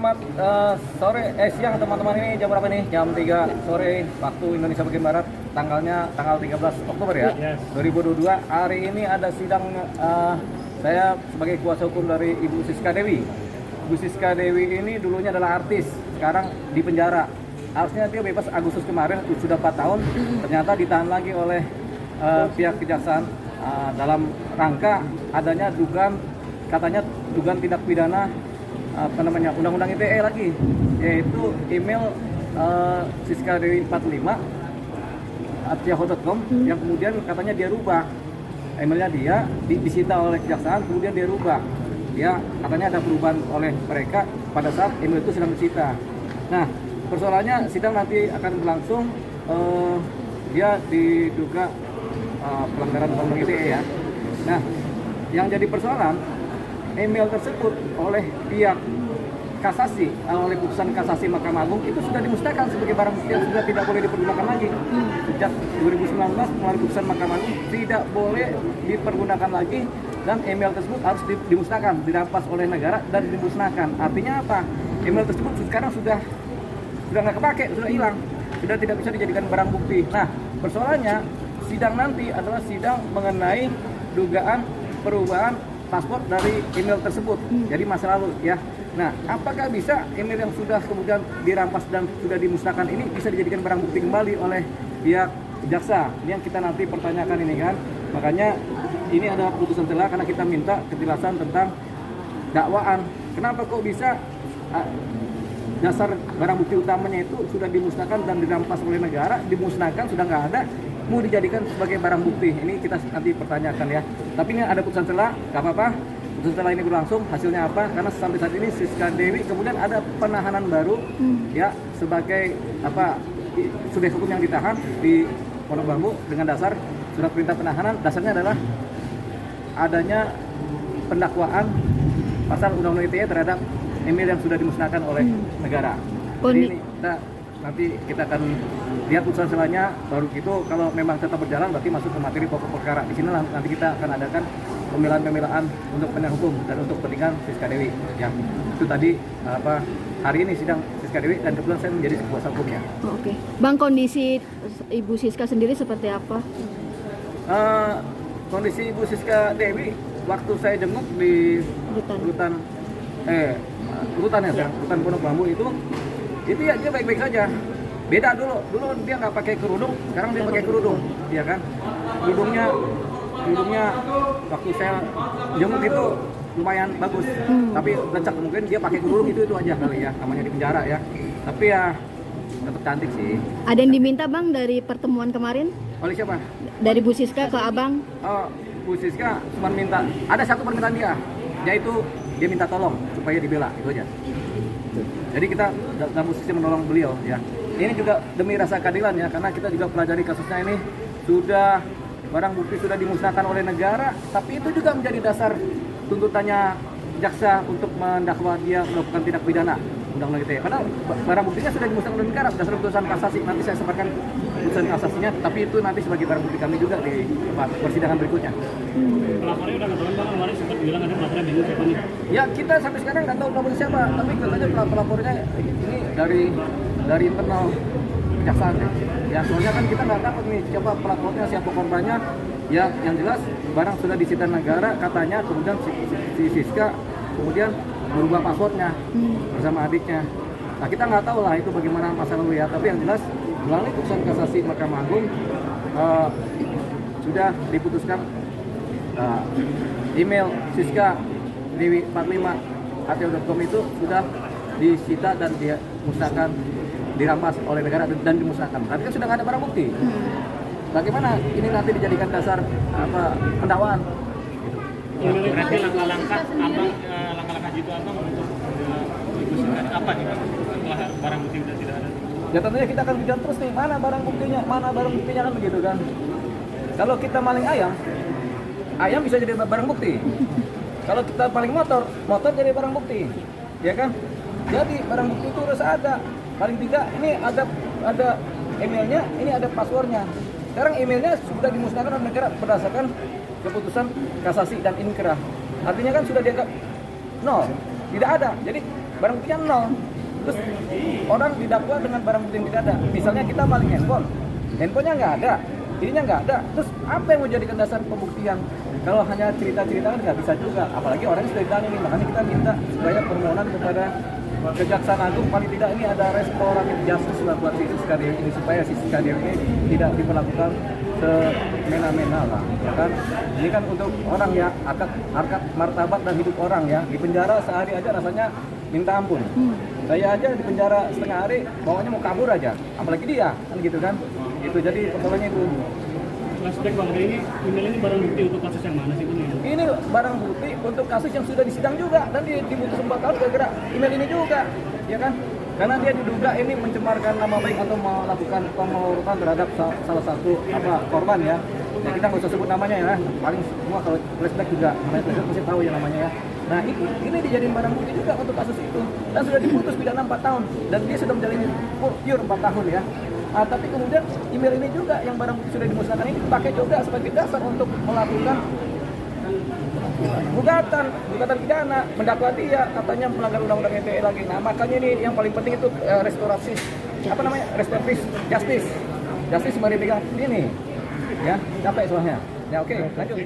Selamat siang teman-teman, ini jam berapa nih? Jam 3 sore waktu Indonesia bagian Barat. Tanggal 13 Oktober ya, Yes. 2022. Hari ini ada sidang, saya sebagai kuasa hukum dari Ibu Siska Dewi. Ibu Siska Dewi ini dulunya adalah artis, sekarang di penjara. Harusnya dia bebas Agustus kemarin, sudah 4 tahun. Ternyata ditahan lagi oleh pihak kejaksaan dalam rangka adanya dugaan tindak pidana undang-undang ITE lagi, yaitu email Siska Dewi 45 @yahoo.com yang kemudian katanya dia rubah emailnya, dia disita oleh kejaksaan, kemudian dia rubah, ya katanya ada perubahan oleh mereka pada saat email itu sedang disita. Nah, persoalannya sidang nanti akan berlangsung, dia diduga pelanggaran undang-undang ITE ya. Nah, yang jadi persoalan, email tersebut oleh pihak kasasi, oleh putusan kasasi Mahkamah Agung itu sudah dimusnahkan sebagai barang bukti yang sudah tidak boleh dipergunakan lagi. Sejak 2019 melalui putusan Mahkamah Agung tidak boleh dipergunakan lagi, dan email tersebut harus dimusnahkan, dirampas oleh negara dan dimusnahkan. Artinya apa? Email tersebut sekarang sudah nggak kepake, sudah hilang, sudah tidak bisa dijadikan barang bukti. Nah, persoalannya sidang nanti adalah sidang mengenai dugaan perubahan paspor dari email tersebut. Jadi masa lalu ya. Nah, apakah bisa email yang sudah kemudian dirampas dan sudah dimusnahkan ini bisa dijadikan barang bukti kembali oleh pihak jaksa? Ini yang kita nanti pertanyakan ini kan. Makanya ini ada putusan selah karena kita minta kejelasan tentang dakwaan. Kenapa kok bisa dasar barang bukti utamanya itu sudah dimusnahkan dan dirampas oleh negara, dimusnahkan sudah nggak ada, mau dijadikan sebagai barang bukti? Ini kita nanti pertanyakan ya. Tapi ini ada putusan selah, nggak apa-apa. Putusan selah ini berlangsung, hasilnya apa? Karena sampai saat ini Siska Dewi kemudian ada penahanan baru ya, sebagai subjek hukum yang ditahan di Pondok Bambu dengan dasar surat perintah penahanan. Dasarnya adalah adanya pendakwaan pasal undang-undang ITE terhadap email yang sudah dimusnahkan oleh negara. Jadi ini nanti kita akan lihat putusan selanya, baru gitu kalau memang tetap berjalan berarti masuk ke materi pokok perkara. Di sinilah nanti kita akan adakan pembelaan untuk penegak hukum dan untuk kepentingan Siska Dewi. Ya, itu tadi hari ini sidang Siska Dewi dan kebetulan saya menjadi kuasa hukumnya. Oke. Bang, kondisi Ibu Siska sendiri seperti apa? Kondisi Ibu Siska Dewi waktu saya jenguk di rutan Pondok Bambu itu ya dia baik-baik saja. Beda dulu dia nggak pakai kerudung, sekarang dia pakai kerudung, ya kan? Kerudungnya waktu saya jenguk itu lumayan bagus, tapi lecek, mungkin dia pakai kerudung itu aja kali ya, namanya di penjara ya. Tapi ya tetap cantik sih. Ada yang diminta Bang dari pertemuan kemarin? Oleh siapa? Dari Bu Siska ke Abang? Oh, Bu Siska cuma minta, ada satu permintaan dia, yaitu dia minta tolong supaya dibela, itu aja. Jadi kita dalam posisi menolong beliau ya. Ini juga demi rasa keadilan ya, karena kita juga pelajari kasusnya ini, sudah barang bukti sudah dimusnahkan oleh negara, tapi itu juga menjadi dasar tuntutannya jaksa untuk mendakwa dia melakukan tindak pidana undang-undang ITE. Karena barang buktinya sudah dimusnahkan oleh negara berdasarkan putusan kasasi. Nanti saya sebarkan putusan kasasinya, tapi itu nanti sebagai barang bukti kami juga di persidangan berikutnya. Pelapornya udah ketahuan Bang, kemarin sempat bilang ada pelapornya bingung siapa nih? Ya, kita sampai sekarang nggak tahu pelapor siapa, tapi katanya pelapornya ini dari internal kejaksaan ya. Soalnya kan kita nggak tahu nih siapa pelapornya, siapa korbannya ya. Yang jelas barang sudah disita negara katanya, kemudian si Siska kemudian merubah passwordnya bersama adiknya. Nah, kita nggak tahu lah itu bagaimana masa lalu ya, tapi yang jelas melalui putusan kasasi Mahkamah Agung sudah diputuskan email Siska Dewi 45 @yahoo.com itu sudah disita dan dimusnahkan, dirampas oleh negara dan dimusnahkan. Tapi kan sudah nggak ada barang bukti. Bagaimana ini nanti dijadikan dasar pendakwaan? Berarti langkah-langkah jitu Abang untuk apa nih Bang, setelah barang bukti sudah tidak ada? Ya tentunya kita akan bicara terus nih, mana barang buktinya kan begitu kan. Kalau kita maling ayam bisa jadi barang bukti. Kalau kita paling motor jadi barang bukti, ya kan? Jadi barang bukti itu harus ada. Paling tidak ini ada emailnya, ini ada passwordnya. Sekarang emailnya sudah dimusnahkan oleh negara berdasarkan keputusan kasasi dan inkrah. Artinya kan sudah dianggap nol, tidak ada. Jadi barang buktinya nol. Terus orang didakwa dengan barang bukti yang tidak ada. Misalnya kita maling handphonenya nggak ada, ininya nggak ada. Terus apa yang mau jadikan dasar pembuktian? Kalau hanya cerita-cerita kan nggak bisa juga. Apalagi orangnya sudah ditanya nih, makanya kita minta supaya permohonan kepada Kejaksaan Agung paling tidak ini ada restoratif justice lah buat si Siska Dewi ini, supaya si Siska Dewi ini tidak diperlakukan semena-mena lah, ya kan? Ini kan untuk orang ya, harkat martabat dan hidup orang ya. Di penjara sehari aja rasanya minta ampun. Saya aja di penjara setengah hari, bawanya mau kabur aja, apalagi dia, kan gitu kan? Itu jadi persoalannya itu. Flashback Bang, ini email ini barang bukti untuk kasus yang mana sih Bang? Ini barang bukti untuk kasus yang sudah disidang juga dan diputus 4 tahun gara-gara email ini juga, ya kan? Karena dia diduga ini mencemarkan nama baik atau melakukan pemerasan terhadap salah satu korban ya. Ya kita nggak usah sebut namanya ya, paling semua kalau flashback juga flashback pasti tahu ya namanya ya. Nah ini dijadiin barang bukti juga untuk kasus itu dan sudah diputus pidana 4 tahun dan dia sudah menjalani pure 4 tahun ya. Tapi kemudian email ini juga yang barang bukti sudah dimusnahkan ini dipakai juga sebagai dasar untuk melakukan gugatan pidana, mendakwa dia katanya melanggar undang-undang ITE lagi. Nah makanya ini yang paling penting itu restoratif justice mari pegang ini ya, capek soalnya ya. Oke, lanjut.